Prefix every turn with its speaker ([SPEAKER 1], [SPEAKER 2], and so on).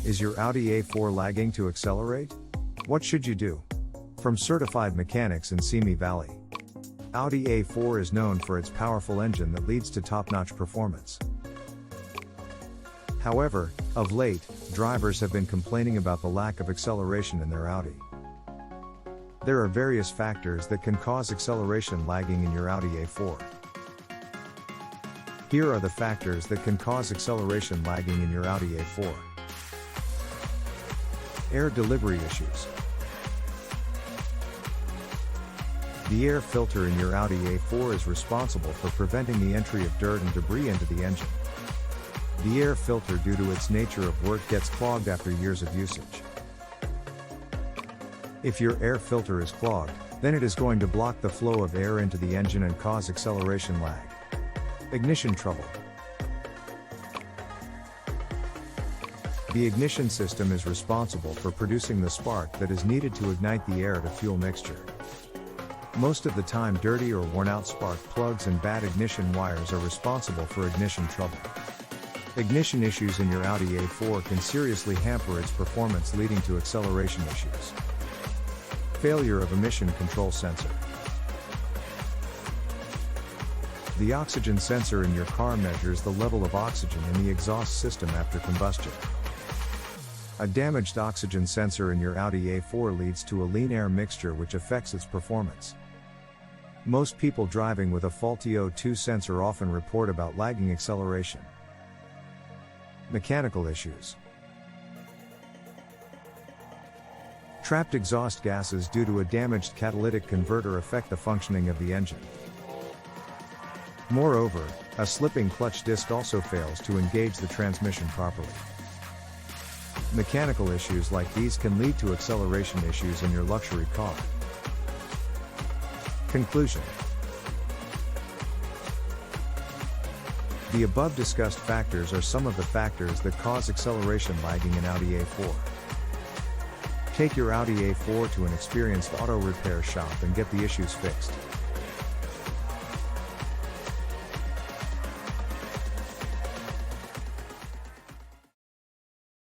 [SPEAKER 1] Is your Audi A4 lagging to accelerate? What should you do? From certified mechanics in Simi Valley. Audi A4 is known for its powerful engine that leads to top-notch performance. However, of late, drivers have been complaining about the lack of acceleration in their Audi. There are various factors that can cause acceleration lagging in your Audi A4. Here are the factors that can cause acceleration lagging in your Audi A4. Air delivery issues. The air filter in your Audi A4 is responsible for preventing the entry of dirt and debris into the engine. The air filter, due to its nature of work, gets clogged after years of usage. If your air filter is clogged, then it is going to block the flow of air into the engine and cause acceleration lag. Ignition trouble. The ignition system is responsible for producing the spark that is needed to ignite the air-to-fuel mixture. Most of the time, dirty or worn-out spark plugs and bad ignition wires are responsible for ignition trouble. Ignition issues in your Audi A4 can seriously hamper its performance, leading to acceleration issues. Failure of emission control sensor. The oxygen sensor in your car measures the level of oxygen in the exhaust system after combustion. A damaged oxygen sensor in your Audi A4 leads to a lean air mixture, which affects its performance. Most people driving with a faulty O2 sensor often report about lagging acceleration. Mechanical issues. Trapped exhaust gases due to a damaged catalytic converter affect the functioning of the engine. Moreover, a slipping clutch disc also fails to engage the transmission properly. Mechanical issues like these can lead to acceleration issues in your luxury car. Conclusion. The above discussed factors are some of the factors that cause acceleration lagging in Audi A4. Take your Audi A4 to an experienced auto repair shop and get the issues fixed.